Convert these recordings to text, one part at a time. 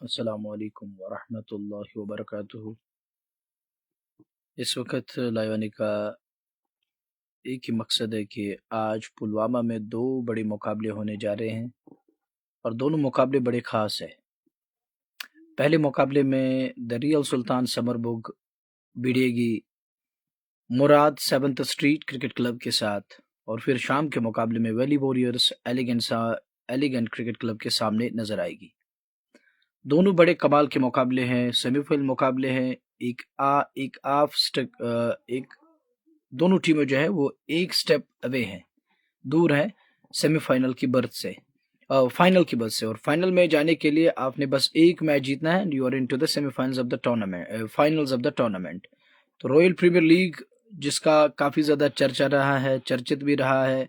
السلام علیکم ورحمۃ اللہ وبرکاتہ۔ اس وقت لائیو آنے کا ایک ہی مقصد ہے کہ آج پلوامہ میں دو بڑے مقابلے ہونے جا رہے ہیں اور دونوں مقابلے بڑے خاص ہیں۔ پہلے مقابلے میں دا ریئل سلطان سمربگ بھیڑے گی مراد 7th اسٹریٹ کرکٹ کلب کے ساتھ، اور پھر شام کے مقابلے میں ویلی وارئرز ایلیگنٹ کرکٹ کلب کے سامنے نظر آئے گی۔ دونوں بڑے کمال کے مقابلے ہیں، سیمی فائنل مقابلے ہیں۔ دونوں ٹیمیں جو ہے وہ ایک سٹیپ اوے ہیں، دور ہیں سیمی فائنل کی برتھ سے، فائنل کی برتھ سے، اور فائنل میں جانے کے لیے آپ نے بس ایک میچ جیتنا ہے، you are into the semi finals of the tournament. تو رائل پریمیئر لیگ جس کا کافی زیادہ چرچا رہا ہے، چرچت بھی رہا ہے،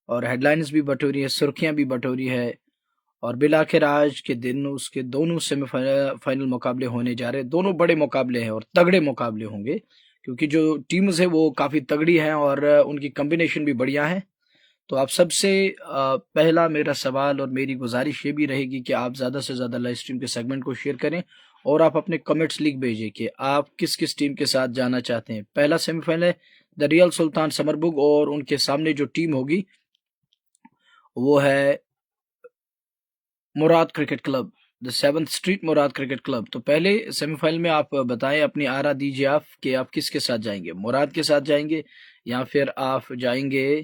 اور ہیڈ لائنز بھی بٹوری ہے، سرخیاں بھی بٹوری ہے، اور بالآخر آج کے دن اس کے دونوں سیمی فائنل مقابلے ہونے جا رہے ہیں۔ دونوں بڑے مقابلے ہیں اور تگڑے مقابلے ہوں گے، کیونکہ جو ٹیمز ہیں وہ کافی تگڑی ہیں اور ان کی کمبینیشن بھی بڑھیا ہے۔ تو آپ سب سے پہلا میرا سوال اور میری گزارش یہ بھی رہے گی کہ آپ زیادہ سے زیادہ لائیو اسٹریم کے سیگمنٹ کو شیئر کریں، اور آپ اپنے کمنٹس لکھ بھیجیں کہ آپ کس کس ٹیم کے ساتھ جانا چاہتے ہیں۔ پہلا سیمی فائنل ہے دا ریئل سلطان سمربگ، اور ان کے سامنے جو ٹیم ہوگی وہ ہے مراد کرکٹ کلب، دا 7th اسٹریٹ مراد کرکٹ کلب۔ تو پہلے سیمی فائنل میں آپ بتائیں، اپنی آرا دیجیے آپ کہ آپ کس کے ساتھ جائیں گے، مراد کے ساتھ جائیں گے یا پھر آپ جائیں گے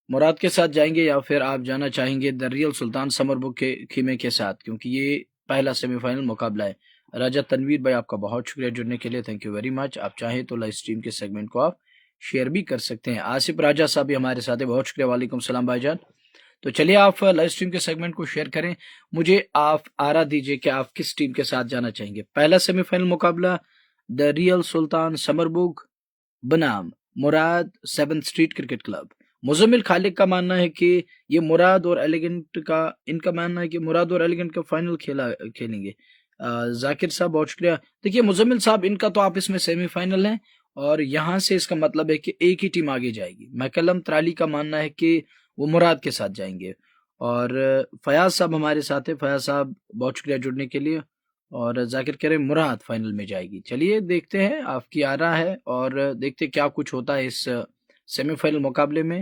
مراد کے ساتھ جائیں گے، یا پھر آپ جانا چاہیں گے دا ریئل سلطان سمربگ کے خیمے کے ساتھ، کیونکہ یہ پہلا سیمی فائنل مقابلہ ہے۔ راجہ تنویر بھائی آپ کا بہت شکریہ جڑنے کے لیے، تھینک یو ویری مچ۔ آپ چاہیں تو لائیو اسٹریم کے سیگمنٹ کو آپ شیئر بھی کر سکتے ہیں۔ آصف راجہ صاحب بھی ہمارے ساتھ ہیں، بہت شکریہ، وعلیکم السلام بھائی جان۔ تو چلیے آپ لائیو اسٹریم کے سیگمنٹ کو شیئر کریں، مجھے آپ آرا دیجیے کہ آپ کس ٹیم کے ساتھ جانا چاہیں گے۔ پہلا سیمی فائنل مقابلہ دا ریئل سلطان سمربگ بنام Murad 7th street cricket club. Muzammil Khaliq کا ماننا ہے کہ یہ مراد اور ایلیگنٹ کا فائنل کھیلیں گے۔ ذاکر صاحب بہت شکریہ۔ دیکھیے مزمل صاحب، ان کا تو آپ اس میں سیمی فائنل ہیں، اور یہاں سے اس کا مطلب ہے کہ ایک ہی ٹیم آگے جائے گی۔ میکلم ترالی کا ماننا ہے کہ وہ مراد کے ساتھ جائیں گے، اور فیاض صاحب ہمارے ساتھ ہیں، فیاض صاحب بہت شکریہ جڑنے کے لیے، اور ذاکر کہہ رہے مراد فائنل میں جائے گی۔ چلیے دیکھتے ہیں آپ کی آرا ہے، اور دیکھتے کیا کچھ ہوتا ہے اس سیمی فائنل مقابلے میں۔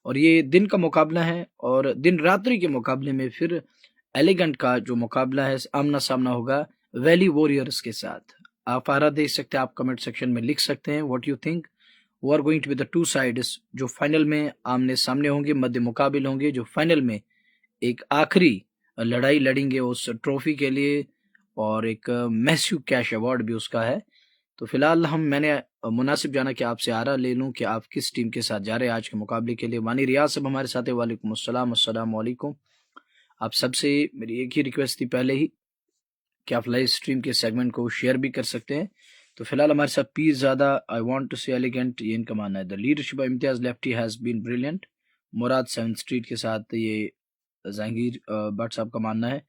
اور یہ دن کا مقابلہ ہے، اور دن راتری کے مقابلے میں پھر ایلیگنٹ کا جو مقابلہ ہے آمنا سامنا ہوگا ویلی وارئرز کے ساتھ۔ آپ آرا دے سکتے ہیں، آپ کمنٹ سیکشن میں لکھ سکتے ہیں واٹ یو تھنک وہ are going to be the two sides, جو فائنل میں آمنے سامنے ہوں گے، مد مقابل ہوں گے، جو فائنل میں ایک آخری لڑائی لڑیں گے اس ٹرافی کے لیے، اور ایک میسیو کیش ایوارڈ بھی اس کا ہے۔ تو فی الحال میں نے مناسب جانا کہ آپ سے آرا لے لوں کہ آپ کس ٹیم کے ساتھ جا رہے ہیں آج کے مقابلے کے لیے۔ وانی ریاض صاحب ہمارے ساتھ ہیں، وعلیکم السلام، السلام علیکم۔ آپ سب سے میری ایک ہی ریکویسٹ تھی پہلے ہی کہ آپ لائیو اسٹریم کے سیگمنٹ کو شیئر بھی کر سکتے ہیں۔ تو فی الحال ہمارے ساتھ پیر زیادہ I want to see elegant, یہ ان کا ماننا ہے the leadership Imtiaz lefty has been brilliant, Murad 7th street کے ساتھ یہ جہانگیر بٹ صاحب کا ماننا ہے۔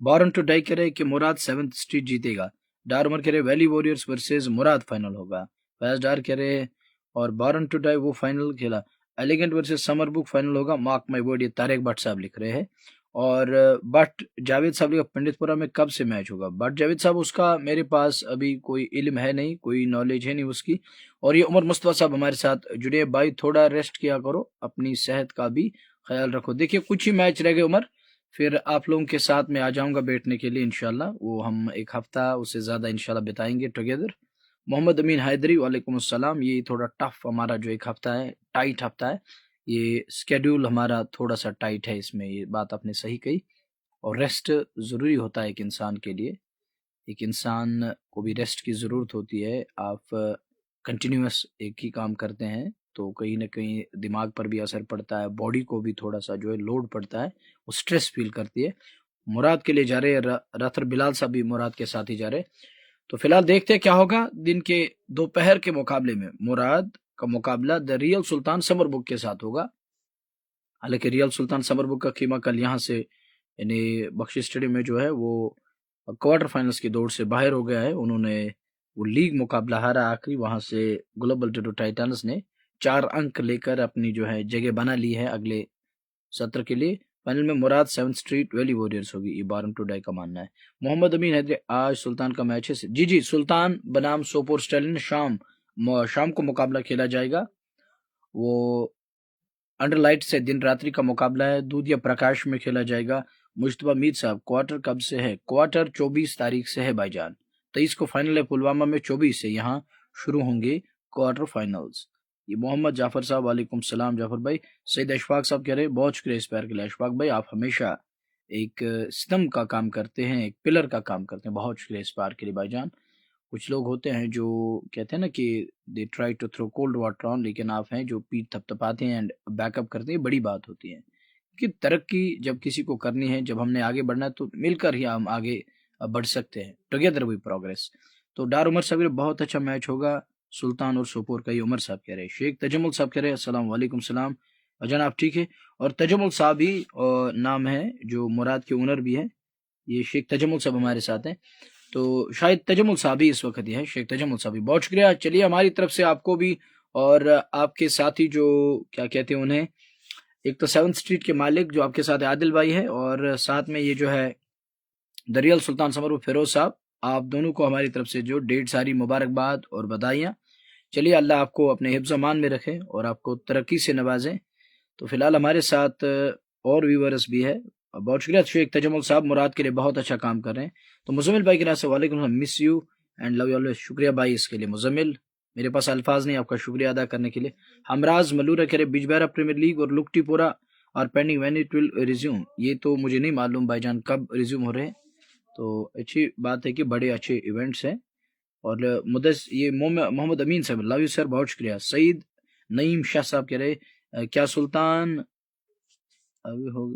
بارن ٹو ڈائی کہہ رہے کہ مراد 7th اسٹریٹ جیتے گا۔ ڈار عمر کہہ رہے ویلی وارئرز ورسز مراد فائنل ہوگا۔ فیض ڈار کہہ رہے اور بارن ٹو ڈائی وہ فائنل کھیلا، ایلیگنٹ ورسز سمربگ فائنل ہوگا، مارک مائی ورڈ، یہ طارق بٹ صاحب لکھ رہے ہیں۔ اور بٹ جاوید صاحب لکھا پنڈت پورہ میں کب سے میچ ہوگا۔ بٹ جاوید صاحب اس کا میرے پاس ابھی کوئی علم ہے نہیں، کوئی نالج ہے نہیں اس کی۔ اور یہ عمر مصطفیٰ صاحب ہمارے ساتھ جڑے، بھائی تھوڑا ریسٹ کیا کرو، اپنی صحت کا بھی خیال رکھو۔ دیکھیے کچھ ہی میچ رہ گئے عمر، پھر آپ لوگوں کے ساتھ میں آ جاؤں گا بیٹھنے کے لیے انشاءاللہ، وہ ہم ایک ہفتہ اس سے زیادہ انشاءاللہ بتائیں گے ٹوگیدر۔ محمد امین حیدری وعلیکم السلام۔ یہ تھوڑا ٹف ہمارا جو ایک ہفتہ ہے، ٹائٹ ہفتہ ہے، یہ سکیڈول ہمارا تھوڑا سا ٹائٹ ہے، اس میں یہ بات آپ نے صحیح کہی، اور ریسٹ ضروری ہوتا ہے ایک انسان کے لیے، ایک انسان کو بھی ریسٹ کی ضرورت ہوتی ہے۔ آپ کنٹینیوس ایک ہی کام کرتے ہیں تو کہیں نہ کہیں دماغ پر بھی اثر پڑتا ہے، باڈی کو بھی تھوڑا سا جو ہے لوڈ پڑتا ہے، وہ سٹریس فیل کرتی ہے۔ مراد کے لیے جا رہے، راتر بلال صاحب بھی مراد کے ساتھ ہی جا رہے۔ تو فی الحال دیکھتے ہیں کیا ہوگا دن کے دوپہر کے مقابلے میں۔ مراد کا مقابلہ دا ریئل سلطان سمربگ کے ساتھ ہوگا، حالانکہ ریئل سلطان سمربگ کا خیمہ کل یہاں سے یعنی بخشی اسٹیڈیم میں جو ہے وہ کوارٹر فائنلز کی دوڑ سے باہر ہو گیا ہے۔ انہوں نے وہ لیگ مقابلہ ہارا آخری، وہاں سے گلوبل ٹیٹو ٹائٹنز نے 4 انک لے کر اپنی جو ہے جگہ بنا لی ہے اگلے سطر کے لیے۔ فائنل میں مراد 7 اسٹریٹ ویلی وارریئرز ہوگی، یہ بارم ٹو ڈائی کا ماننا ہے۔ محمد امین حیدری، آج سلطان کا میچ ہے؟ جی سلطان بنام سوپور اسٹیلن شام کو مقابلہ کھیلا جائے گا، وہ انڈر لائٹ سے دن راتری کا مقابلہ ہے، دودھیا پرکاش میں کھیلا جائے گا۔ مجتبہ میر صاحب، کوارٹر کب سے ہے؟ کوارٹر 24 تاریخ سے ہے بھائی جان، 23 کو فائنل ہے پلوامہ میں، 24 سے یہاں شروع ہوں گے کوارٹر فائنلز۔ یہ محمد جعفر صاحب، وعلیکم السلام جعفر بھائی۔ سید اشفاق صاحب کہہ رہے ہیں بہت شکریہ اس پیار کے لیے۔ اشفاق بھائی آپ ہمیشہ ایک ستم کا کام کرتے ہیں، ایک پلر کا کام کرتے ہیں، بہت شکریہ اس پیار کے لیے بھائی جان۔ کچھ لوگ ہوتے ہیں جو کہتے ہیں نا کہ they try to throw cold water on, لیکن آپ ہیں جو پیٹ تھپ تھپاتے ہیں اینڈ بیک اپ کرتے ہیں، بڑی بات ہوتی ہے کہ ترقی جب کسی کو کرنی ہے، جب ہم نے آگے بڑھنا ہے تو مل کر ہی ہم آگے بڑھ سکتے ہیں، ٹوگیدر وی پروگریس۔ تو ڈار عمر صاحب بہت اچھا میچ ہوگا سلطان اور سوپور کا، یہ عمر صاحب کہہ رہے ہیں۔ شیخ تجمل صاحب کہہ رہے ہیں السلام علیکم السلام جناب، ٹھیک ہے۔ اور تجمل صاحب ہی نام ہے جو مراد کے اونر بھی ہیں، یہ شیخ تجمل صاحب ہمارے ساتھ ہیں، تو شاید تجمل صاحب ہی اس وقت ہی ہے، شیخ تجمل صاحب ہی، بہت شکریہ۔ چلیے ہماری طرف سے آپ کو بھی اور آپ کے ساتھی جو کیا کہتے ہیں انہیں، ایک تو 7 اسٹریٹ کے مالک جو آپ کے ساتھ عادل بھائی ہے، اور ساتھ میں یہ جو ہے دریال سلطان سمر فیروز صاحب، آپ دونوں کو ہماری طرف سے جو ڈیڑھ ساری مبارکباد اور بدھائیاں۔ چلیے اللہ آپ کو اپنے حفظ امان میں رکھے اور آپ کو ترقی سے نوازیں۔ تو فی الحال ہمارے ساتھ اور ویورز بھی ہے، بہت شکریہ شیخ تجمل صاحب، مراد کے لیے بہت اچھا کام کر رہے ہیں۔ تو مزمل بھائی کے نام سے وعلیکم السلام، miss you and love you always, شکریہ بھائی اس کے لیے مزمل، میرے پاس الفاظ نہیں آپ کا شکریہ ادا کرنے کے لیے۔ ہمراز ملورہ کہہ رہے بجبہرا پریمیئر لیگ اور لکٹی پورا اور pending when it will resume, یہ تو مجھے نہیں معلوم بھائی جان کب ریزیوم ہو رہے ہیں، تو اچھی بات ہے کہ بڑے اچھے ایونٹس ہیں۔ اور یہ محمد امین صاحب، لو یو سر، بہت شکریہ۔ سعید نعیم شاہ صاحب کہہ رہے کیا سلطان ابھی ہو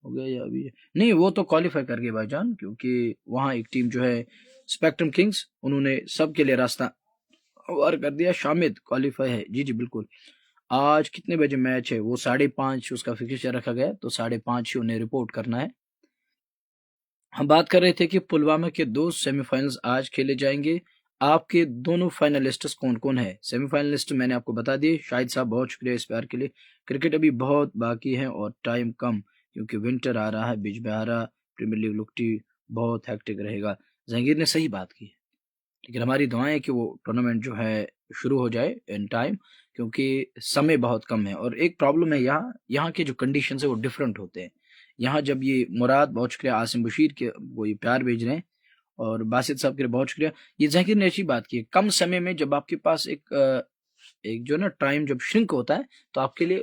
گیا یا ابھی نہیں؟ وہ تو کوالیفائی کر گئے بھائی جان، کیونکہ وہاں ایک ٹیم جو ہے اسپیکٹرم کنگز، انہوں نے سب کے لیے راستہ ہموار کر دیا۔ شامد کوالیفائی ہے، جی بالکل۔ آج کتنے بجے میچ ہے؟ وہ 5:30 اس کا فکسچر رکھا گیا، تو 5:30 ہی انہیں رپورٹ کرنا ہے۔ ہم بات کر رہے تھے کہ پلوامہ کے 2 سیمی فائنلز آج کھیلے جائیں گے۔ آپ کے دونوں فائنلسٹس کون کون ہیں؟ سیمی فائنلسٹ میں نے آپ کو بتا دیے، شاہد صاحب بہت شکریہ اس پیار کے لیے۔ کرکٹ ابھی بہت باقی ہے اور ٹائم کم، کیونکہ ونٹر آ رہا ہے، بج بہارا پریمیئر لیگ لکٹی بہت ہیکٹک رہے گا۔ جہانگیر نے صحیح بات کی، لیکن ہماری دعائیں ہیں کہ وہ ٹورنامنٹ جو ہے شروع ہو جائے ان ٹائم، کیونکہ سمے بہت کم ہے۔ اور ایک پرابلم ہے، یہاں کے جو کنڈیشنز ہیں وہ ڈفرینٹ ہوتے ہیں۔ یہاں جب یہ مراد، بہت شکریہ عاصم بشیر کے، وہ یہ پیار بھیج رہے ہیں، اور باسط صاحب کے بہت شکریہ۔ یہ جہانگیر نے اچھی بات کی ہے، کم سمے میں جب آپ کے پاس ایک جو نا ٹائم جب شرنک ہوتا ہے، تو آپ کے لیے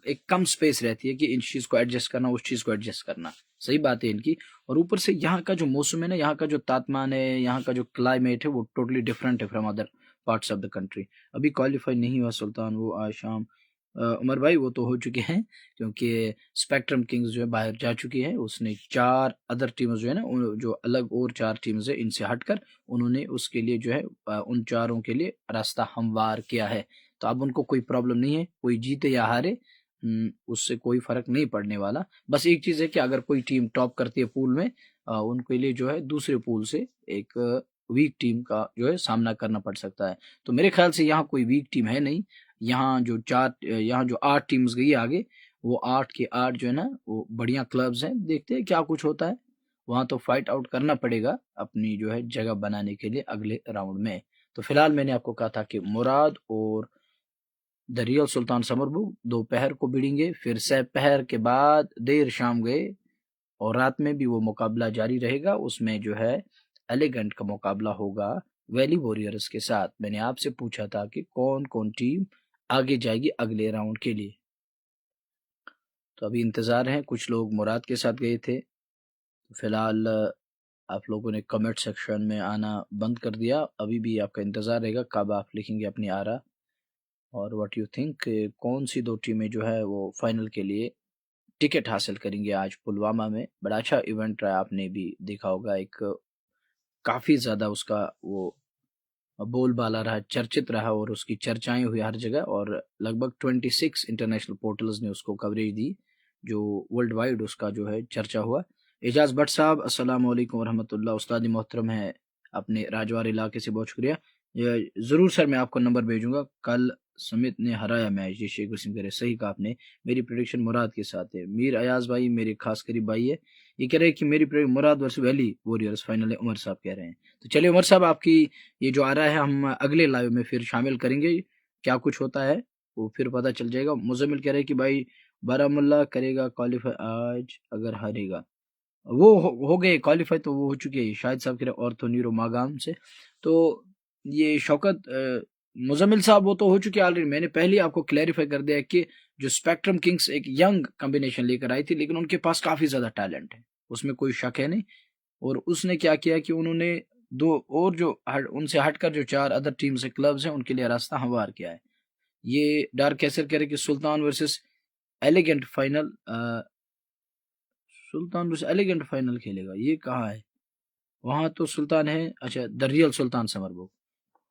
ایک کم سپیس رہتی ہے کہ ان چیز کو ایڈجسٹ کرنا، اس چیز کو ایڈجسٹ کرنا، صحیح بات ہے ان کی۔ اور اوپر سے یہاں کا جو موسم ہے نا، یہاں کا جو تاپمان ہے، یہاں کا جو کلائمیٹ ہے، وہ ٹوٹلی ڈفرینٹ ہے from other parts of the country. ابھی کوالیفائی نہیں ہوا سلطان، وہ آج شام عمر بھائی وہ تو ہو چکے ہیں، کیونکہ اسپیکٹرم کنگز جو ہے باہر جا چکی ہے، اس نے 4 ادر ٹیمز جو ہے نا، جو الگ اور 4 ٹیمز ہیں ان سے ہٹ کر، انہوں نے اس کے لیے جو ہے ان 4 کے لیے راستہ ہموار کیا ہے۔ تو اب ان کو کوئی پرابلم نہیں ہے، کوئی جیتے یا ہارے اس سے کوئی فرق نہیں پڑنے والا۔ بس ایک چیز ہے کہ اگر کوئی ٹیم ٹاپ کرتی ہے پول میں، ان کے لیے جو ہے دوسرے پول سے ایک ویک ٹیم کا جو ہے سامنا کرنا پڑ سکتا ہے۔ تو میرے خیال سے یہاں کوئی ویک ٹیم ہے نہیں، یہاں جو 8 ٹیمز گئی آگے، وہ 8 کے 8 جو ہے نا وہ بڑھیا کلبز ہیں، دیکھتے ہیں کیا کچھ ہوتا ہے وہاں، تو فائٹ آؤٹ کرنا پڑے گا اپنی جو ہے جگہ بنانے کے لیے اگلے راؤنڈ میں۔ تو فی الحال میں نے آپ کو کہا تھا کہ مراد اور دریال سلطان سمربو دوپہر کو بڑھیں گے، پھر سہ پہر کے بعد دیر شام گئے، اور رات میں بھی وہ مقابلہ جاری رہے گا، اس میں جو ہے ایلیگنٹ کا مقابلہ ہوگا ویلی وارریئرز کے ساتھ۔ میں نے آپ سے پوچھا تھا کہ کون کون ٹیم آگے جائے گی اگلے راؤنڈ کے لیے، تو ابھی انتظار ہے، کچھ لوگ مراد کے ساتھ گئے تھے، فی الحال آپ لوگوں نے کمنٹ سیکشن میں آنا بند کر دیا، ابھی بھی آپ کا انتظار رہے گا کب آپ لکھیں گے اپنی آرا اور واٹ یو تھنک، کون سی 2 ٹیمیں جو ہے وہ فائنل کے لیے ٹکٹ حاصل کریں گے آج پلوامہ میں۔ بڑا اچھا ایونٹ رہا، آپ نے بھی دیکھا ہوگا، ایک کافی زیادہ اس کا وہ بول بالا رہا، چرچت رہا، اور اس کی چرچائیں ہوئی ہر جگہ، اور لگ بھگ 26 انٹرنیشنل پورٹلز نے اس کو کوریج دی، جو ورلڈ وائڈ اس کا جو ہے چرچا ہوا۔ اعجاز بٹ صاحب السلام علیکم ورحمۃ اللہ، استاد محترم ہے اپنے راجوار علاقے سے، بہت شکریہ۔ ضرور سر، میں آپ کو نمبر بھیجوں گا، کل समित ने हराया मैच, ये शेख वसीम करे। सही कहा आपने, मेरी प्रेडिक्शन मुराद के साथ है। मीर अयाज भाई मेरे खास करीब भाई है, ये कह रहे हैं कि मेरी प्रेडिक्शन मुराद वर्सेस वैली वॉरियर्स फाइनल है, उमर साहब कह रहे हैं। तो चलिए उमर साहब, आपकी ये जो आ रहा है हम अगले लाइव में फिर शामिल करेंगे, क्या कुछ होता है वो फिर पता चल जाएगा। मुजम्मिल कह रहे हैं कि भाई बारामुल्ला करेगा क्वालिफाई आज अगर हारेगा। वो हो गए क्वालिफाई, तो वो हो चुके हैं शाहिद साहब कह रहे ऑर्थो न्यूरो मागाम से। तो ये शौकत मुजम्मिल साहब वो तो हो चुके ऑलरेडी, मैंने पहले ही आपको क्लैरिफाई कर दिया कि जो स्पेक्ट्रम किंग्स एक यंग कॉम्बिनेशन लेकर आई थी, लेकिन उनके पास काफी ज्यादा टैलेंट है, उसमें कोई शक है नहीं। और उसने क्या किया कि उन्होंने दो और जो उनसे हटकर जो 4 अदर टीम्स है, क्लब्स हैं, उनके लिए रास्ता हमवार किया है। ये डार्क कैसर कह रहे कि सुल्तान वर्सेस एलिगेंट फाइनल, सुल्तान वर्सेस एलिगेंट फाइनल खेलेगा, ये कहाँ है? वहां तो सुल्तान है, अच्छा द रियल सुल्तान समरबुक,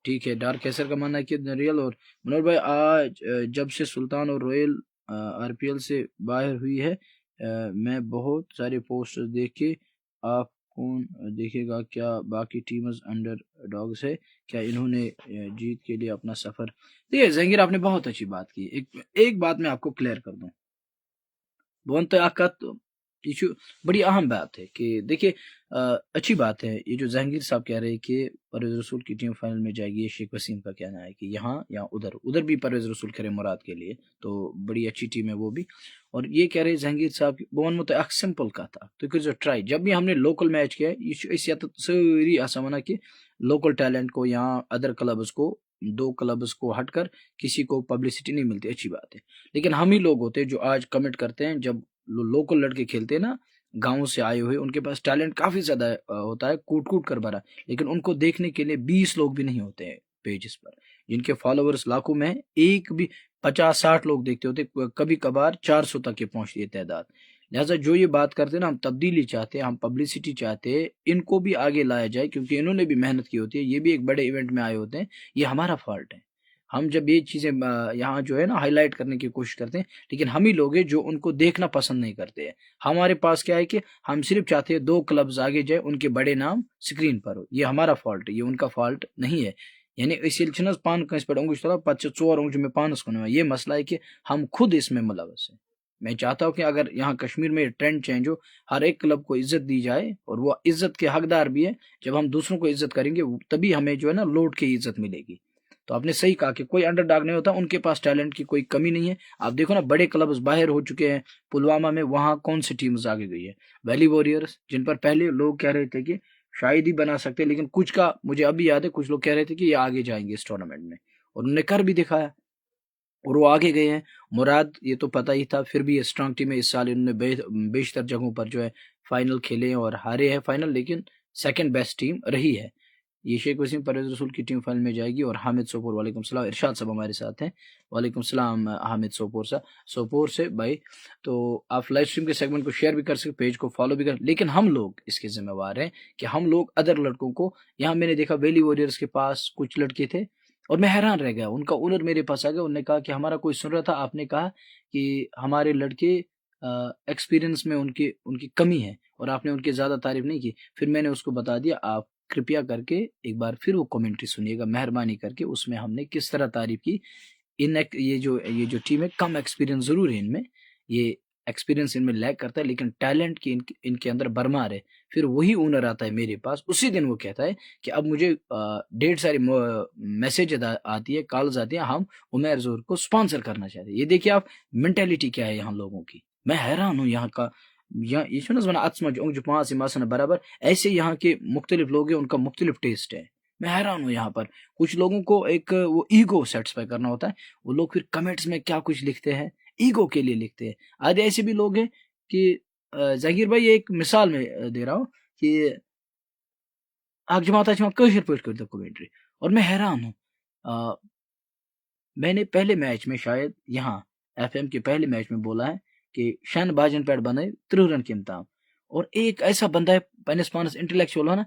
ठीक है। डार्क कैसर का मानना है कि द रियल। और मनोहर भाई आज जब से सुल्तान और रॉयल आरपीएल से बाहर हुई है, मैं बहुत सारे पोस्टर्स देख के, आप कौन देखेगा, क्या बाकी टीम्स अंडर डॉग्स है, क्या इन्होंने जीत के लिए अपना सफर। देखिए जहांगीर, आपने बहुत अच्छी बात की। एक बात मैं आपको क्लियर कर दूं, बहुत इशू, बड़ी अहम बात है कि देखिए अच्छी बात है ये जो जहांगीर साहब कह रहे हैं कि परवेज रसूल की टीम फाइनल में जाएगी। ये शेख वसीम का कहना है कि यहाँ या उधर उधर भी परवेज रसूल करे मुराद के लिए, तो बड़ी अच्छी टीम है वो भी। और ये कह रहे जहांगीर साहब की बोन मत सिंपल का था, तो जो ट्राई जब भी हमने लोकल मैच किया इस सारी आसामाना कि लोकल टैलेंट को यहाँ अदर क्लब्स को, 2 क्लब्स को हटकर किसी को पब्लिसिटी नहीं मिलती, अच्छी बात है। लेकिन हम ही लोग होते हैं जो आज कमिट करते हैं, जब लोकल लड़के खेलते हैं ना, गांव से आए हुए, उनके पास टैलेंट काफी ज्यादा होता है, कूट कूट कर भरा, लेकिन उनको देखने के लिए 20 लोग भी नहीं होते हैं पेजेस पर, जिनके फॉलोअर्स लाखों में हैं, एक भी 50-60 लोग देखते होते, कभी कभार 400 तक के पहुंचती है तादाद। लिहाजा जो ये बात करते हैं ना, हम तब्दीली चाहते हैं, हम पब्लिसिटी चाहते हैं, इनको भी आगे लाया जाए, क्योंकि इन्होंने भी मेहनत की होती है, ये भी एक बड़े इवेंट में आए होते हैं, ये हमारा फॉल्ट है। हम जब ये चीजें यहाँ जो है ना हाईलाइट करने की कोशिश करते हैं, लेकिन हम ही लोग हैं जो उनको देखना पसंद नहीं करते हैं। हमारे पास क्या है कि हम सिर्फ चाहते हैं 2 क्लब्स आगे जाए, उनके बड़े नाम स्क्रीन पर हो, ये हमारा फॉल्ट है, ये उनका फॉल्ट नहीं है। यानी पान कंस पे अंगुश तला 4 अंगुश में पानस को, ये मसला है कि हम खुद इसमें मुलवस है। मैं चाहता हूँ कि अगर यहाँ कश्मीर में ट्रेंड चेंज हो, हर एक क्लब को इज्जत दी जाए, और वो इज्जत के हकदार भी है। जब हम दूसरों को इज्जत करेंगे तभी हमें जो है ना लौट के इज्जत मिलेगी। तो आपने सही कहा कि कोई अंडरडॉग नहीं होता, उनके पास टैलेंट की कोई कमी नहीं है। आप देखो ना, बड़े क्लब्स बाहर हो चुके हैं, पुलवामा में वहां कौन सी टीम्स आगे गई है? वैली वॉरियर्स, जिन पर पहले लोग कह रहे थे कि शायद ही बना सकते, लेकिन कुछ का मुझे अभी याद है, कुछ लोग कह रहे थे कि ये आगे जाएंगे इस टूर्नामेंट में, और उन्होंने कर भी दिखाया, और वो आगे गए हैं। मुराद ये तो पता ही था, फिर भी ये स्ट्रांग टीम है। इस साल इन्होंने बेशतर जगहों पर जो है फाइनल खेले हैं और हारे हैं फाइनल, लेकिन सेकंड बेस्ट टीम रही है। ये शेख वसीम परवेज रसूल की टीम फाइनल में जाएगी। और हामिद सोपोर, वालेकुम सलाम, इरशाद साहब हमारे साथ हैं, वालेकुम सलाम हामिद सोपोर साहब, सोपोर से भाई। तो आप लाइव स्ट्रीम के सेगमेंट को शेयर भी कर सकते, पेज को फॉलो भी कर, लेकिन हम लोग इसके जिम्मेवार हैं कि हम लोग अदर लड़कों को, यहाँ मैंने देखा वैली वॉरियर्स के पास कुछ लड़के थे, और मैं हैरान रह गया, उनका ओनर मेरे पास आ गया, उन्होंने कहा कि हमारा कोई सुन रहा था, आपने कहा कि हमारे लड़के एक्सपीरियंस में उनकी उनकी कमी है, और आपने उनकी ज़्यादा तारीफ नहीं की। फिर मैंने उसको बता दिया, आप कृपया करके एक बार फिर वो कमेंट्री सुनिएगा मेहरबानी करके, उसमें हमने किस तरह तारीफ की। ये जो टीम है, कम एक्सपीरियंस ज़रूर है इनमें, ये एक्सपीरियंस इनमें लैक करता है, लेकिन टैलेंट की इनके अंदर भरमार है। फिर वही ओनर आता है मेरे पास, उसी दिन वो कहता है कि अब मुझे ढेर सारी मैसेज आती है, कॉल्स आती है, हम उमर जोर को स्पॉन्सर करना चाहते हैं। ये देखिए आप, मेंटेलिटी क्या है यहाँ लोगों की, मैं हैरान हूँ यहाँ का। यहाँ ये 5 बराबर, ऐसे यहाँ के मुख्तलिफ लोग हैं, उनका मुख्तलिफ टेस्ट है। मैं हैरान हूँ यहाँ पर, कुछ लोगों को एक वो ईगो सेटिस्फाई करना होता है, वो लोग फिर कमेंट्स में क्या कुछ लिखते हैं, ईगो के लिए लिखते हैं। आधे ऐसे भी लोग हैं कि जाकिर भाई एक मिसाल में दे रहा हूँ कि आग जमाता कशिर पॉइंट कर दो कमेंट्री, और मैं हैरान हूँ। मैंने पहले मैच में शायद यहाँ एफएम के पहले मैच में बोला है कि शन बाजन पैड बने 30 रन के इम्ताम, और एक ऐसा बंदा है पनस पानस इंटेलेक्चुअल है ना,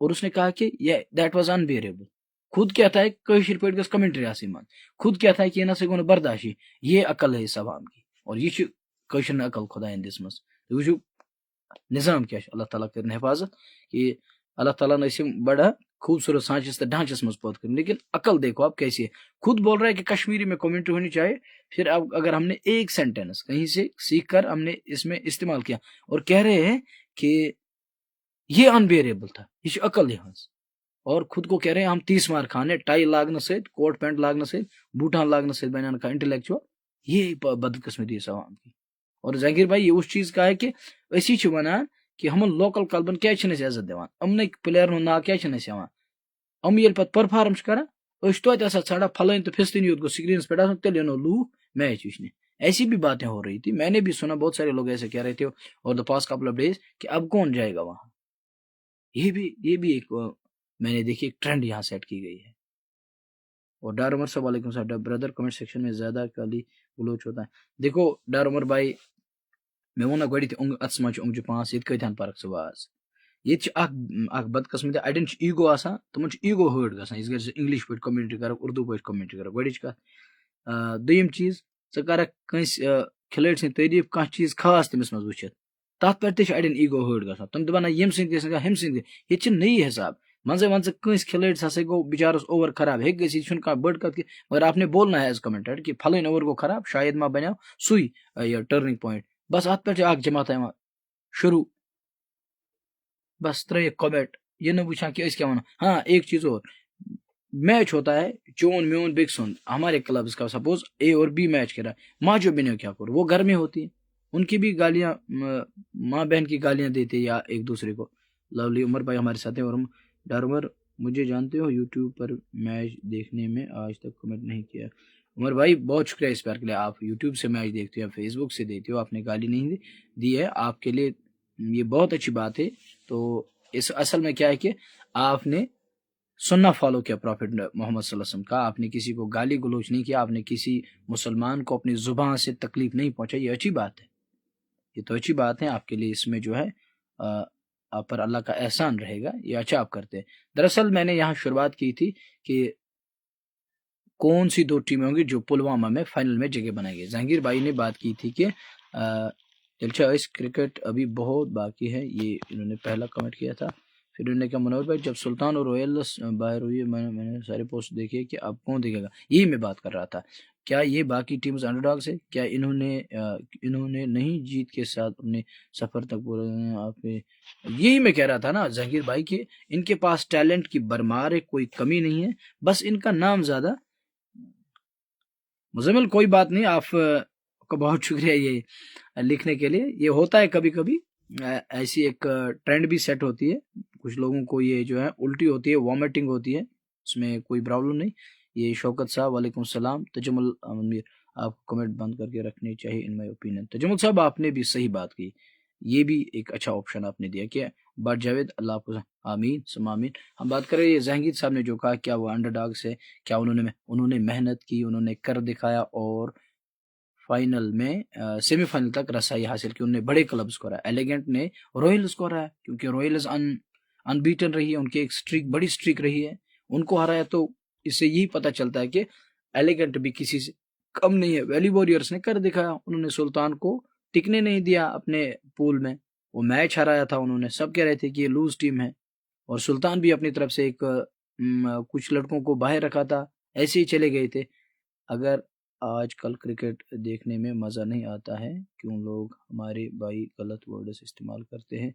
और उसने कहा कि ये दैट वाज अनबियरेबल। खुद क्या था कशिर पॉइंट का कमेंट्री आसिमान, खुद क्या था कि ना से बर्दाश्त, ये अकल है इस अवाम की, और ये कशिर अकल खुदा दिस मस निज़ाम क्या अल्लाह ताला कर हिफाजत कि अल्लाह ताला ने बड़ा खूबसूरत सांचस तो ढांचस मज पौध कर, लेकिन अकल देखो आप कैसी है। खुद बोल रहा है कि कश्मीरी में कमेंट्री होनी चाहिए, फिर अब अगर हमने एक सेंटेंस कहीं से सीख कर हमने इसमें इस्तेमाल किया और कह रहे हैं कि ये अनबेरेबल था, ये अकल लिहाज, और खुद को कह रहे हैं हम 30 मार खाने, टाई लागन सहित, कोट पैंट लागन सहित, बूटान लागन सहित बयान का इंटेलेक्चुअल, ये बदकिस्मती है आवाम की। और जहांगीर भाई ये उस चीज का है कि असी वन कि हम लोकल कलबन क्या इज्जत दिवान, अमन प्लेयर ना क्या अम ये परफॉर्म कर छड़ा फलन तो फिस्तिन यूत गो स्क्रीन पे तेल लू मैच वचने। ऐसी भी बातें हो रही थी, मैंने भी सुना, बहुत सारे लोग ऐसे कह रहे थे और the past couple of days कि अब कौन जाएगा वहां। ये भी एक मैंने देखी एक ट्रेंड यहाँ सेट की गई है। और डार उमर साहब वालेकुम सलाम ब्रदर, कमेंट सेक्शन में ज्यादा गाली गलोच होता है। देखो डार उमर भाई मे वो गो अत्स मज 5 ये कथान फर्क सुबह ये बदकस्मती अड़न ईगो आसान, तुम ईगो हर्ट गसान, इस गर इंग्लिश पे कमेंट्री कर, उर्दू पे कमेंट्री कर, गच कत दोयम चीज कर खिलाड़ी सद तारीफ कह चीज खास तमिस मज वुचित तथ पे अड़न ईगो हर्ट गसान, तुम दपान यम हम ये नई हिसाब मंजे वन कंस खिलाड़ी हसा गो बिचारस ओवर खराब हे गई बड़ कत मगर आपने बोलना है एज कमेंटेड कि फलन ओवर गो खराब, शायद मा बनो सुई टर्निंग पॉइंट, बस अत पे जमात शुरू, बस त्रे कमेंट ये न पूछा कि क्या वन। हाँ एक चीज और, मैच होता है चोन म्योन बिग सुन, हमारे क्लब्स का सपोज ए और बी मैच करा, माँ जो बिनो क्या करो, वो घर में होती है, उनकी भी गालियां, माँ बहन की गालियां देते या एक दूसरे को। लवली उमर भाई हमारे साथ हैं, और हम डर उमर मुझे जानते हो यूट्यूब पर मैच देखने में आज तक कमेंट नहीं किया। उमर भाई बहुत शुक्रिया इस प्यार के लिए, आप यूट्यूब से मैच देखते हो, फेसबुक से देखते हो, आपने गाली नहीं दी है, आपके लिए ये बहुत अच्छी बात है। तो इस असल में क्या है कि आपने सुन्ना फॉलो किया प्रॉफिट मोहम्मद सल्लल्लाहु अलैहि वसल्लम का, आपने किसी को गाली गलोच नहीं किया, आपने किसी मुसलमान को अपनी जुबान से तकलीफ नहीं पहुंचाई, ये अच्छी बात है, ये तो अच्छी बात है आपके लिए, इसमें जो है आप पर अल्लाह का एहसान रहेगा, ये अच्छा आप करते हैं। दरअसल मैंने यहाँ शुरुआत की थी कि कौन सी 2 टीमें होंगी जो पुलवामा में फाइनल में जगह बनाएंगे। जहांगीर भाई ने बात की थी कि दिलचा इस क्रिकेट अभी बहुत बाकी है, ये इन्होंने पहला कमेंट किया था। फिर उन्होंने कहा मनोहर भाई जब सुल्तान और रॉयल्स बाहर हुई, मैंने सारे पोस्ट देखे कि अब कौन देखेगा, यही मैं बात कर रहा था। क्या ये बाकी टीम्स अंडरडॉग्स है, क्या इन्होंने नहीं जीत के साथ अपने सफर तक पूरा, आप यही मैं कह रहा था ना जहांगीर भाई कि इनके पास टैलेंट की भरमार है, कोई कमी नहीं है, बस इनका नाम ज्यादा। मुजम्मिल कोई बात नहीं, आप का बहुत शुक्रिया ये लिखने के लिए, ये होता है कभी कभी, ऐसी एक ट्रेंड भी सेट होती है, कुछ लोगों को ये जो है उल्टी होती है, वॉमिटिंग होती है, उसमें कोई प्रॉब्लम नहीं। ये शौकत साहब वालेकुम सलाम, तजमुल अमीर आपको कमेंट बंद करके रखनी चाहिए इन माय ओपिनियन। तजमुल साहब आपने भी सही बात की, ये भी एक अच्छा ऑप्शन आपने दिया कि बट जावेद अल्लाह आपको आमीन समामीन। हम बात करें ये जहांगीर साहब ने जो कहा क्या वो अंडरडॉग से, क्या उन्होंने मेहनत की, उन्होंने कर दिखाया और फाइनल में सेमीफाइनल तक रसाई हासिल की, उन्होंने बड़े क्लब्स को हराया, एलिगेंट ने रॉयल्स को हराया क्योंकि रॉयल्स अनबीटन रही है, उनकी एक स्ट्रीक बड़ी स्ट्रीक रही है, उनको हराया। तो इससे यही पता चलता है कि एलिगेंट भी किसी से कम नहीं है। वैली वॉरियर्स ने कर दिखाया, उन्होंने सुल्तान को टिकने नहीं दिया अपने पूल में, वो मैच हराया था उन्होंने, सब कह रहे थे कि ये लूज टीम है, और सुल्तान भी अपनी तरफ से एक कुछ लड़कों को बाहर रखा था, ऐसे ही चले गए थे। अगर आजकल क्रिकेट देखने में मज़ा नहीं आता है, क्यों लोग हमारे भाई गलत वर्ड्स इस्तेमाल करते हैं,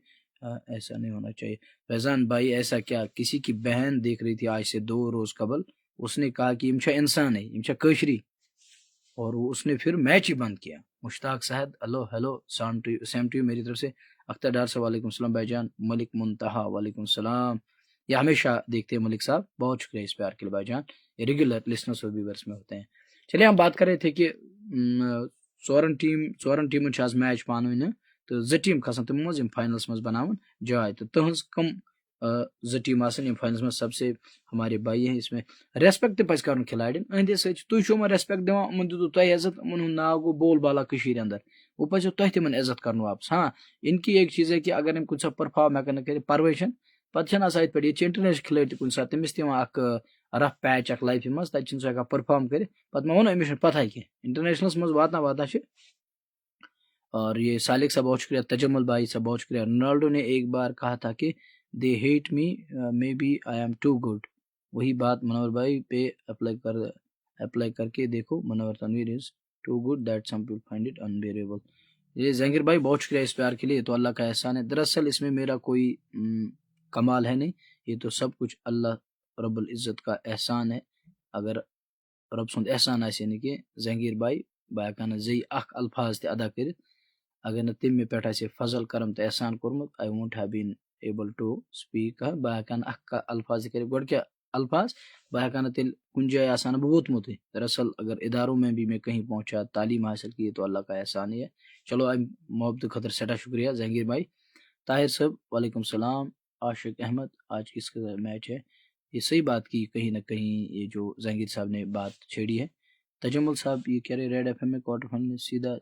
ऐसा नहीं होना चाहिए। फैजान भाई ऐसा क्या, किसी की बहन देख रही थी आज से 2 रोज़ कबल, उसने कहा कि इमशा इंसान है, इमशा कशरी, और वो उसने फिर मैच ही बंद किया। मुश्ताक साहब hello hello, same to you मेरी तरफ से। अख्तर डार साहब वालेकुम सलाम भाईजान। मलिक मुंतहा वालेकुम सलाम, ये हमेशा देखते हैं मलिक साहब, बहुत शुक्रिया इस प्यार के लिए भाईजान, ये रेगुलर लिसनर्स और व्यूअर्स में होते हैं। चलिए हम बात कर रहे थे कि 14 टीमों आज मैच पान वन तो 2 टीम खसान तमो मज फाइनल्स मज बनावन जाए, तो तुहज कम 2 टीम आसन फाइनल्स में, सबसे हमारे भाई हैं, इसमें रेस्पेक्ट तो पज कर खिलाड़िन अहंदे तुम रेस्पेक्ट दिवान, उमन दितु तुह इज्जत, उमन नाव गो बोल बाला कशीर अंदर, वो पजो तुह तिमन इज्जत कर वापस। हाँ इनकी एक चीज है कि अगर इन कुछ परफॉर्म हेकन कर परवेशन पे पे इंटरनेशनल खिलाड़ी कुछ साथ तमिस रफ पैच अख लाइफ मज तक सह परफॉर्म कर, पे मे वो अमिश पता कि इंटरनेशनल्स मज वातना वाता। और ये सालिक साहब बहुत शुक्रिया, तजम्मुल भाई साहब बहुत शुक्रिया। रोनाल्डो ने एक बार कहा था कि they hate me maybe I am too good. वही बात मनोहर भाई पे अप्लाई करके देखो. Manohar Tanveer is too good that some people find it unbearable. ये जहांगीर भाई बहुत शुक्रिया इस प्यार के लिए. तो अल्लाह का एहसान है. दरअसल इसमें मेरा कोई कमाल है नहीं, ये तो सब कुछ अल्लाह रब्बुल इज़्ज़त का एहसान है. अगर रब सुंद एहसान आसे यानी कि जहांगीर भाई बायकान जई अख अल्फाज ते अदा कर अगर न तिम पे आसे फजल करम तो एहसान कोरमुत I won't have been able to speak बायकान अख अल्फाज कर गोड क्या अल्फाज बायकान तिल कुन जाय आसान बहुत मुत. दरअसल अगर इदारों में भी मैं कहीं पहुंचा, तालीम हासिल की, तो अल्लाह का एहसान ही है. चलो आई मोहब्बत खतर सेटा शुक्रिया जहांगीर भाई. ताहिर साहब वालेकुम सलाम. आशिक अहमद आज किसका मैच है? ये सही बात की कहीं ना कहीं ये जो जहांगीर साहब ने बात छेड़ी है. तजम्मुल साहब ये कह रहे रेड एफएम में क्वार्टर फाइनल सीधा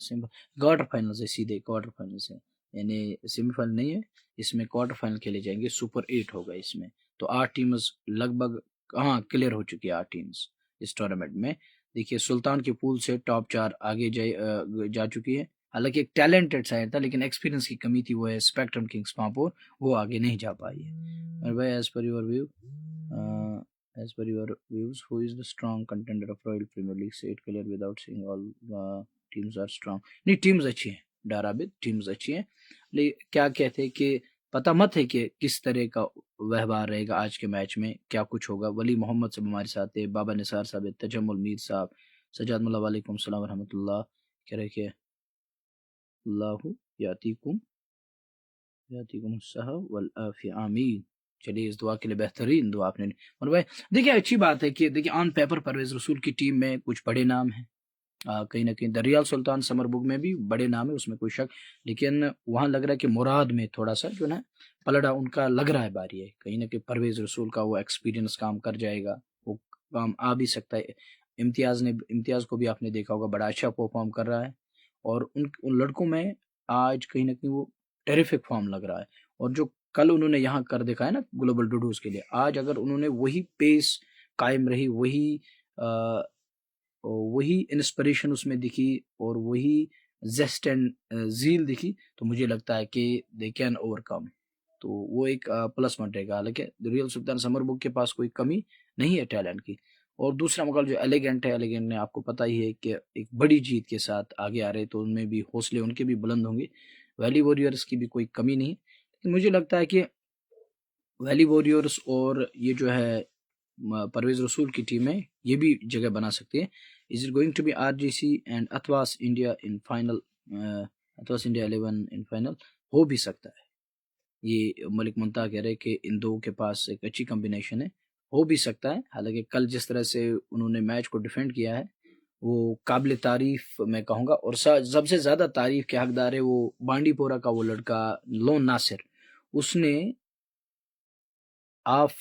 क्वार्टर फाइनल से सीधे क्वार्टर फाइनल से, यानी सेमीफाइनल नहीं है, इसमें क्वार्टर फाइनल खेले जाएंगे. सुपर 8 होगा इसमें. तो 8 टीम्स लगभग हाँ क्लियर हो चुकी है 8 टीम्स इस टूर्नामेंट में. देखिए सुल्तान के पूल से टॉप 4 आगे जा चुकी है. हालांकि एक टैलेंटेड साइड था लेकिन एक्सपीरियंस की कमी थी, वो है स्पेक्ट्रम किंग्स पांपोर, वो आगे नहीं जा पाई है. और भाई as per your view as per your views, who is the strong contender of Royal Premier League? Say it clear without saying all teams are strong. नहीं टीम्स अच्छी हैं डाराबिद, टीम्स अच्छी हैं. लेकिन क्या कहते हैं कि पता मत है कि किस तरह का व्यवहार रहेगा आज के मैच में, क्या कुछ होगा. वली मोहम्मद साहब हमारे साथ है, बाबा निसार साहब है, तजम्मुल मीर साहब, सजाद मुल्ला वालेकुम सलाम रहमतुल्लाह. कह रहे कि अल्लाहु यातीकुम साहब वल आफिया आमीन. चलिए इस दुआ के लिए बेहतरीन दुआ आपने. और भाई देखिए अच्छी बात है कि देखिए ऑन पेपर परवेज रसूल की टीम में कुछ बड़े नाम हैं, कहीं ना कहीं दरियाल सुल्तान समर बुक में भी बड़े नाम है, उसमें कोई शक. लेकिन वहाँ लग रहा है कि मुराद में थोड़ा सा जो ना पलड़ा उनका लग रहा है बारी है. कहीं ना कहीं परवेज रसूल का वो एक्सपीरियंस काम कर जाएगा, वो काम आ भी सकता है. इम्तियाज को भी आपने देखा होगा, बड़ा अच्छा परफॉर्म कर रहा है. और उन लड़कों में आज कहीं ना कहीं वो टेरिफिक फॉर्म लग रहा है. और जो कल उन्होंने यहाँ कर दिखा है ना ग्लोबल डूडूज के लिए, आज अगर उन्होंने वही पेस कायम रही, वही इंस्पिरेशन उसमें दिखी और वही जेस्ट एंड जील दिखी, तो मुझे लगता है कि दे कैन ओवरकम. तो वो एक प्लस पॉइंट रहेगा. हालांकि रियल सुल्तान समर बुक के पास कोई कमी नहीं है टैलेंट की. और दूसरा मुकाबला जो एलिगेंट है, एलिगेंट ने आपको पता ही है कि एक बड़ी जीत के साथ आगे आ रहे, तो उनमें भी हौसले उनके भी बुलंद होंगे. वैली वॉरियर्स की भी कोई कमी नहीं है. लेकिन मुझे लगता है कि वैली वॉरियर्स और ये जो है परवेज रसूल की टीम है, ये भी जगह बना सकती है. Is it going to be RGC and अथवास इंडिया इन फाइनल? अथवास इंडिया 11 इन फाइनल हो भी सकता है. ये मलिक मुंता कह रहे कि इन दो के पास एक अच्छी कॉम्बिनेशन है, हो भी सकता है. हालांकि कल जिस तरह से उन्होंने मैच को डिफेंड किया है वो काबिल तारीफ मैं कहूँगा. और सबसे ज़्यादा तारीफ के हकदार है वो बांडीपोरा का वो लड़का लोन नासिर. उसने आप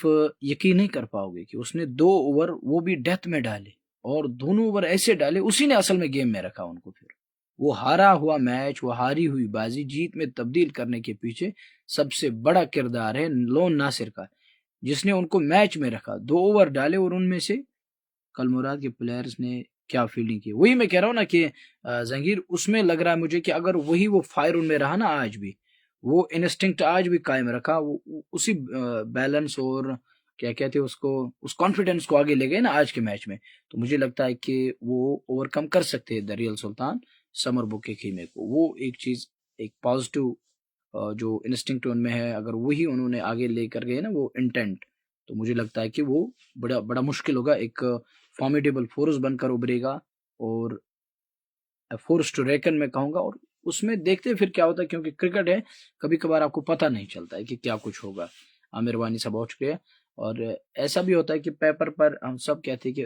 यकीन नहीं कर पाओगे कि उसने 2 ओवर वो भी डेथ में डाले, और दोनों ओवर ऐसे डाले उसी ने असल में गेम में रखा उनको. फिर वो हारा हुआ मैच, वो हारी हुई बाजी जीत में तब्दील करने के पीछे सबसे बड़ा किरदार है लोन नासिर का, जिसने उनको मैच में रखा. 2 ओवर डाले और उनमें से कल मुराद के प्लेयर्स ने क्या फील्डिंग की. वही मैं कह रहा हूँ ना कि जहांगीर उसमें लग रहा है मुझे कि अगर वही वो फायर उनमें रहा ना, आज भी वो इंस्टिंक्ट आज भी कायम रखा, वो उसी बैलेंस और क्या कहते हैं उसको, उस कॉन्फिडेंस को आगे ले गए ना आज के मैच में, तो मुझे लगता है कि वो ओवरकम कर सकते हैं the real Sultan summer book के खीमे को. वो एक चीज, एक पॉजिटिव जो इंस्टिंक्ट उनमें है, अगर वही उन्होंने आगे लेकर गए ना वो इंटेंट, तो मुझे लगता है कि वो बड़ा बड़ा मुश्किल होगा. एक फॉर्मिडेबल फोर्स बनकर उभरेगा और फोर्स टू रेकन मैं कहूँगा. और उसमें देखते हैं फिर क्या होता है, क्योंकि क्रिकेट है, कभी कभार आपको पता नहीं चलता है कि क्या कुछ होगा. आमिर वानी साहब बहुत शुक्रिया. और ऐसा भी होता है कि पेपर पर हम सब कहते हैं कि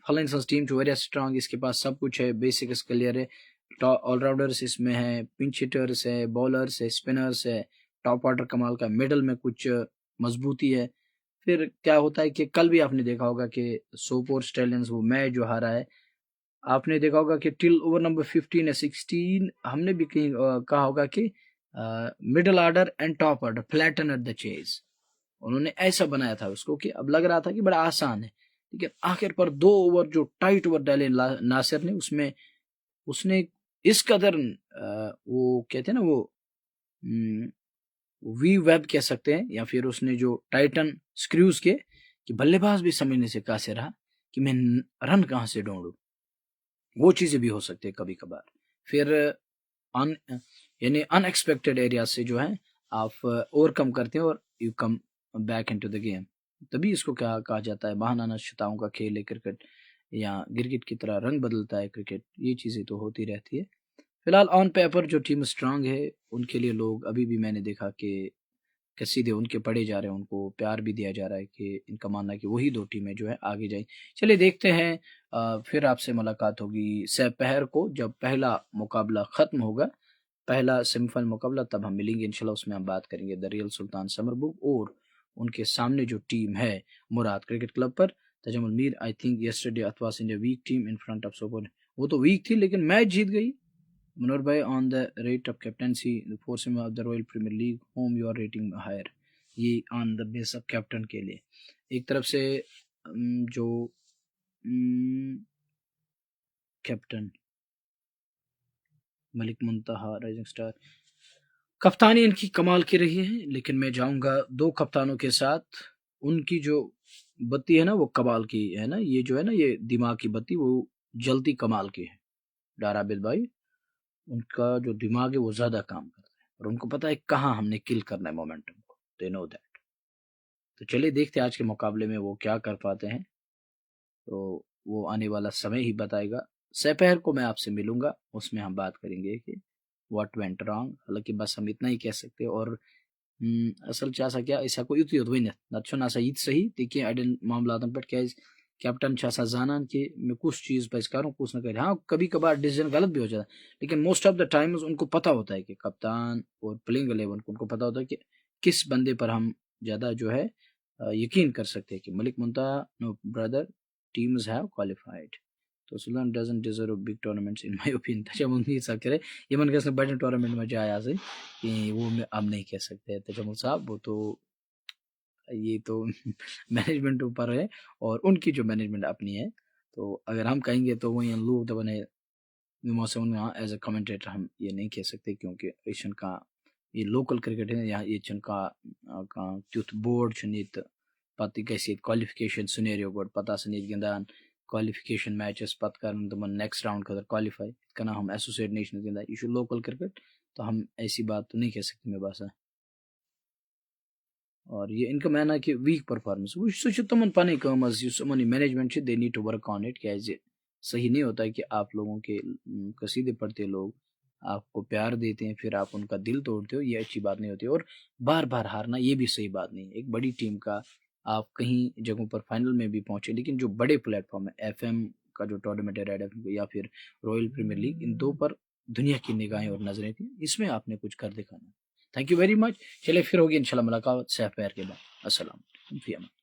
फलानी टीम जो वेरी स्ट्रांग, इसके पास सब कुछ है, बेसिक क्लियर है, ऑलराउंडर्स इसमें है, पिंच हिटर्स है, बॉलर्स है, स्पिनर्स है, टॉप ऑर्डर कमाल का, मिडल में कुछ मजबूती है. फिर क्या होता है कि कल भी आपने देखा होगा कि सोपोर स्टेलियंस वो मैच जो हारा है, आपने देखा होगा कि टिल ओवर नंबर 15 या 16 हमने भी कहीं कहा होगा कि middle order and top order flatten at the chase, उन्होंने ऐसा बनाया था उसको कि अब लग रहा था कि बड़ा आसान है. लेकिन आखिर पर 2 ओवर जो टाइट ओवर डाले नासिर ने, उसमें उसने इस कदर वो कहते हैं ना वो وی ویب کہہ سکتے ہیں، یا پھر اس نے جو ٹائٹن سکریوز کے کہ بلے باز بھی سمجھنے سے قاصر رہا کہ میں رن کہاں سے ڈھونڈوں، وہ چیزیں بھی ہو سکتی ہے کبھی کبھار. پھر یعنی ان ایکسپیکٹڈ ایریا سے جو ہے آپ اوور کم کرتے ہیں اور you come back into the game, تبھی اس کو کیا کہا جاتا ہے بہانہ نشتاؤں کا کھیل ہے کرکٹ، یا گرگٹ کی طرح رنگ بدلتا ہے کرکٹ. یہ چیزیں تو ہوتی رہتی ہے. فی الحال آن پیپر جو ٹیم اسٹرانگ ہے ان کے لیے لوگ ابھی بھی میں نے دیکھا کہ سیدھے ان کے پڑے جا رہے ہیں، ان کو پیار بھی دیا جا رہا ہے کہ ان کا ماننا ہے کہ وہی دو ٹیمیں جو ہے آگے جائیں. چلیے دیکھتے ہیں، پھر آپ سے ملاقات ہوگی سہ پہر کو جب پہلا مقابلہ ختم ہوگا، پہلا سیمی فائنل مقابلہ، تب ہم ملیں گے انشاءاللہ. اس میں ہم بات کریں گے دا ریئل سلطان سمر بک اور ان کے سامنے جو ٹیم ہے مراد کرکٹ کلب پر Tajammul Mir. I think yesterday اتواس India weak team in front of super, وہ تو ویک تھی لیکن میچ جیت گئی. منور بھائی on the rate of captaincy for semi of the Royal premiere League how you are rating higher, یہ on the base of captain کے لیے. ایک طرف سے جو کیپٹن ملک منتہا رائزنگ سٹار کپتانی ان کی کمال کی رہی ہے، لیکن میں جاؤں گا دو کپتانوں کے ساتھ. ان کی جو بتی ہے نا وہ کمال کی ہے نا، یہ جو ہے نا یہ دماغ کی بتی وہ جلتی کمال کی ہے. ڈارا بل بھائی ان کا جو دماغ ہے وہ زیادہ کام کرتا ہے اور ان کو پتا ہے کہاں ہم نے کل کرنا ہے مومنٹم کو، they know that. تو چلیے دیکھتے ہیں آج کے مقابلے میں وہ کیا کر پاتے ہیں، تو وہ آنے والا سمے ہی بتائے گا. سپہر کو میں آپ سے ملوں گا، اس میں ہم بات کریں گے کہ واٹ وینٹ رانگ. حالانکہ بس ہم اتنا ہی کہہ سکتے. اور اصل چاسا کیا ایسا کو یوت ونت نت چھُنہٕ آسان یہِ تہِ صحیح تہِ کینٛہہ اڑٮ۪ن معاملاتن پٮ۪ٹھ کیٛازِ کیپٹن چھُ آسان زانان کہ میں کس چیز پزِ کرُن کس نہ کرِ. ہاں کبھی کبھار ڈیسیجن غلط بھی ہو جاتا ہے، لیکن most of the times in کو پتا ہوتا ہے کہ کپتان اور پلینگ 11 ان کو پتا ہوتا ہے کہ کس بندے پر ہم زیادہ جو ہے یقین کر سکتے ہیں. کہ Malik Muntaha no brother teams have qualified, تو Sultan doesn't deserve big tournaments in my opinion. Tajammul Mir sahab کہہ رہے یمن گھس بڑے ٹورنامنٹ میں جایا سے کہ وہ اب نہیں کہہ سکتے. تجمل صاحب وہ تو یہ تو مینجمنٹ اوپر ہے اور ان کی جو مینجمنٹ اپنی ہے، تو اگر ہم کہیں گے تو وہی لوگ تو بنے موسم میں ایز اے کمنٹیٹر ہم یہ نہیں کہہ سکتے، کیونکہ ایشین کا یہ لوکل کرکٹ ہے یہاں یہ چن کا تیتھ بورڈ چھنیت پتہ گژھِ کوالیفکیشن سنیریو گوڈ پتہ آسان یہ گندان کوالیفکیشن میچز پتہ کرن تمن نیکسٹ راؤنڈ خاطر کوالیفائی کرنا ہم ایسوسیٹ نیشنز گندان یہ لوکل کرکٹ، تو ہم ایسی بات تو نہیں کہہ سکتے میں باسا. اور یہ ان کا معنی کہ ویک پرفارمنس وہ سہ تمن پن کام management they need to work on it. کیازِ صحیح نہیں ہوتا ہے کہ آپ لوگوں کے قصیدے پڑھتے لوگ آپ کو پیار دیتے ہیں پھر آپ ان کا دل توڑتے ہو، یہ اچھی بات نہیں ہوتی. اور بار بار ہارنا یہ بھی صحیح بات نہیں ہے. ایک بڑی ٹیم کا آپ کہیں جگہوں پر فائنل میں بھی پہنچے، لیکن جو بڑے پلیٹ فارم ہے ایف ایم کا جو ٹورنامنٹ ہے ریڈ ایف ایم یا پھر رائل پریمیئر لیگ، ان دو پر دنیا کی نگاہیں اور نظریں تھیں، اس میں آپ نے کچھ کر دکھانا. Thank you very much. چلے پھر ہوگی انشاءاللہ ملاقات سہ پیر کے بعد. السلام علیکم. فی امان.